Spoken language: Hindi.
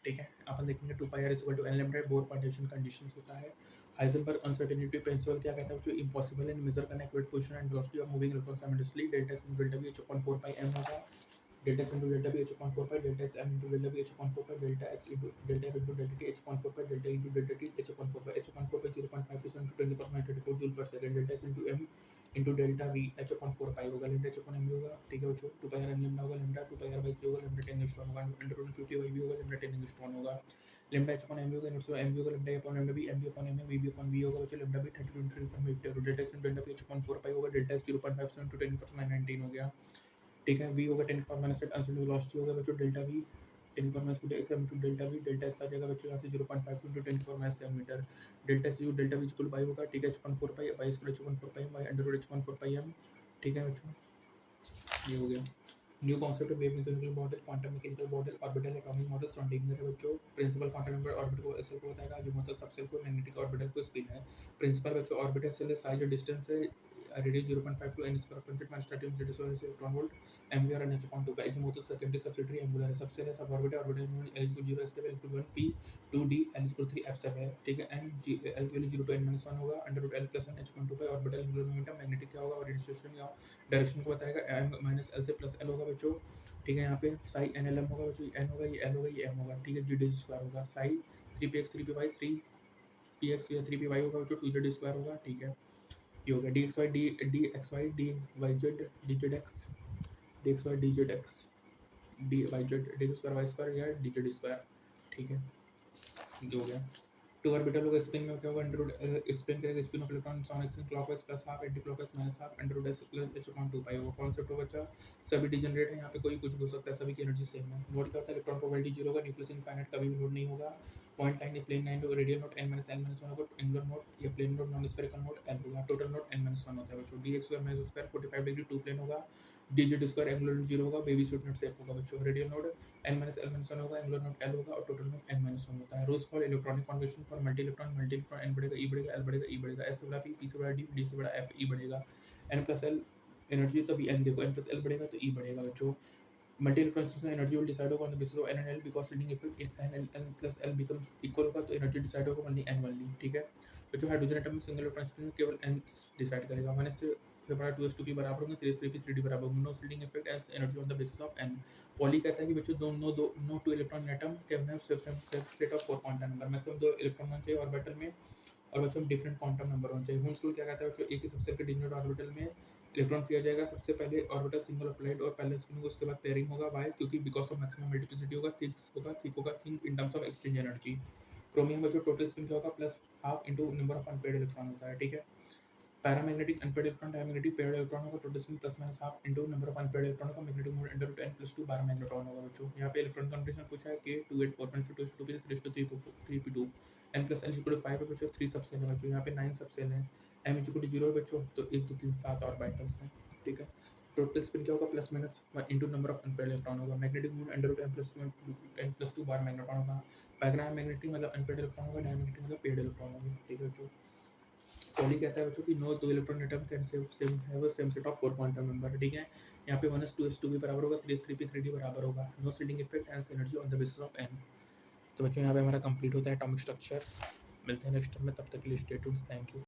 ठीक है। अपन देखेंगे 2πr is equal to n lambda, Bohr partition conditions होता है। हाइजेनबर्ग अनसर्टेनिटी प्रिंसिपल क्या कहता है, जो इम्पॉसिबल है मेजर करना accurate position and velocity of moving electron simultaneously, delta x into delta v h upon 4 pi m होगा, delta x into delta v h upon 4 pi, delta x m into delta v h upon 4 pi, delta x into delta f into delta t h upon 4 pi, delta into delta t h upon 4 pi, h upon 4 pi 0.5% to 10⁻34 joule पर second, delta x into m into delta v h upon 4 pi होगा, लैम्डा एच अपॉन एम होगा। ठीक है बच्चों, 2 पाई आर एम लैम्डा होगा, लैम्डा 2 पाई आर बाई 3 होगा, लैम्डा 10 एंगस्ट्रॉम होगा, अंडर रूट 50 बाई वी होगा, लैम्डा 10 एंगस्ट्रॉम होगा, लैम्डा एच अपॉन एम होगा, नोट्स एम होगा, lambda upon lambda b, m b upon m v b upon v होगा बच्चों, lambda b 32 delta x delta b h upon 4 pi होगा, डेल्टा एक्स 0.5% टू 10⁻19 हो गया। ठीक है, वी होगा 10⁻8 अनसर्टेन वेलोसिटी होगा बच्चों, delta v 10⁻8 x delta v, delta x आ जाएगा बच्चों यहाँ से 0.5 to 10⁻7 metre, delta x delta v equal by होगा। ठीक है, h upon 4 pi by square h upon 4 pi by under root h upon 4 pi m. ठीक है बच्चों, ये हो गया। New concept wave mechanical model, quantum mechanical model, orbital atomic model, Schrodinger है बच्चों। प्रिंसिपल क्वांटम नंबर ऑर्बिटल को एसएल को बताएगा, जो मतलब सबसेल को मैग्नेटिक ऑर्बिटल को स्पिन है। प्रिंसिपल बच्चों ऑर्बिटल से साइज और डिस्टेंस है radius 0.5 two n square upon z starting z is electron volt m और n अपॉन 2 का, जो मतलब सेकेंडरी सब्सिडियरी एंगुलर है। सबसे है सब ऑर्बिटल, ऑर्बिटल में l equal 0 s 7 1 p 2 d l equal 3 f 7 है। ठीक है, n g l की वैल्यू 0 टू n 1 होगा, under root l plus n h upon 2 pi, orbital angular momentum magnetic क्या होगा और रेडिएशन या डायरेक्शन को बताएगा, m माइनस l से प्लस l होगा बच्चों। ठीक है, यहाँ पे साई एन एल एम होगा बच्चों, एन होगा, ये एल होगा, ये एम होगा। ठीक है, जी डी स्क्वायर होगा, psi 3 p x 3 p y 3 p x या 3 पी वाई होगा बच्चों, 2 जेड स्क्वायर होगा। ठीक है, ये हो गया d x y d x y d y z d z x, d x y d z x d y z d square y square या डी जेड स्क्वायर। ठीक है, ये हो गया। टू ऑर्बिटल होगा, स्पिन में क्या होगा, अंडर रूट स्पिन करेगा, spin of electron on axis clockwise plus half, anti clockwise minus half, under root s plus h upon 2 pi होगा। कॉन्सेप्ट होगा बच्चा, सभी डिजेनरेट है, यहाँ पे कोई कुछ भी हो सकता है, सभी की एनर्जी सेम है। नोड क्या होता है, इलेक्ट्रॉन प्रोबेबिलिटी 0 होगा, न्यूक्लियस इनफाइनाइट कभी भी नोड नहीं होगा। पॉइंट लाइन प्लेन लाइन होगा, रेडियल नोड n - n - 1 होगा, एंगुलर नोड या plane node non spherical node l होगा, टोटल नोड n - 1 होता है बच्चों। D square minus square 45 degree to plane होगा, d z square angular node 0 होगा, बेबी स्वीट नोट सेफ होगा बच्चों। रेडियल नोड n - l - 1 होगा, एंगुलर नोड l होगा और टोटल नोड n - 1 होता है। Rules for electronic configuration for multi electron n बढ़ेगा, e बढ़ेगा, l बढ़ेगा, e बढ़ेगा, s से बड़ा p से बड़ा d से बड़ा f, e बढ़ेगा, n प्लस l एनर्जी, तभी n देखो, n प्लस l बढ़ेगा तो e बढ़ेगा बच्चों। Multi electron system energy will decide होगा on the basis of n and l because leading effect in n plus l becomes equal होगा, तो एनर्जी डिसाइड होगा ओनली n ओनली। ठीक है बच्चों, हाइड्रोजन एटम में सिंगल इलेक्ट्रॉन स्पिन में केवल n डिसाइड करेगा, 1s से बड़ा 2s 2p बराबर होंगे, 3s 3p 3d बराबर होंगे। No leading effect as energy on the basis of n। Pauli कहता है कि बच्चों no two electron atom can have set of 4 quantum number, maximum 2 electron होना चाहिए ऑर्बिटल में, और बच्चों डिफरेंट क्वांटम नंबर होना चाहिए। हुम्स रूल क्या कहता है बच्चों, एक ही सबसे के डिजिटल ऑर्बिटल में इलेक्ट्रॉन किया जाएगा, सबसे पहले ऑर्बिटल सिंगल अप्लाइड और पहले स्पिन होगा, उसके बाद पेयरिंग होगा। वाई, क्योंकि बिकॉज ऑफ मैक्सिमम मल्टीप्लिसिटी होगा, थिक होगा thin in terms of exchange energy. Chromium बच्चों टोटल स्पिन क्या होगा, plus half into number of unpaired electron होता है। ठीक है, paramagnetic unpaired electron diamagnetic paired electron होगा, total spin plus minus half into number of unpaired electron का magnetic moment under root n plus 2 12 magnetron होगा बच्चों। यहाँ पे इलेक्ट्रॉन कॉन्फिगरेशन पूछा है कि 2 8 4 2 2 3 3p2 n plus l equal to 5 है बच्चों, 3 सबसेल है बच्चों, यहाँ पे 9 सबसेल है, m इक्वल टू 0 है बच्चों, तो 1 2 3 7 ऑर्बिटल्स हैं। ठीक है, टोटल स्पिन क्या होगा, plus minus into number of unpaired electron होगा, magnetic moment under root n plus 2 Bohr magnetron होगा। पैरामैग्नेटिक मतलब अनपेड इलेक्ट्रॉन होगा, डायमैग्नेटिक मतलब पेड इलेक्ट्रॉन होगा। ठीक है बच्चों, पॉली कहता है बच्चों कि no 2 electron atom can same set of 4 quantum number. ठीक है, यहाँ पे 1s 2s 2p बराबर होगा, 3s 3p 3d बराबर होगा। No leading effect as energy on the basis of n। तो बच्चों यहाँ पे हमारा कंप्लीट होता है एटॉमिक स्ट्रक्चर। मिलते हैं नेक्स्ट में, तब तक के लिए स्टे ट्यून्ड, थैंक यू।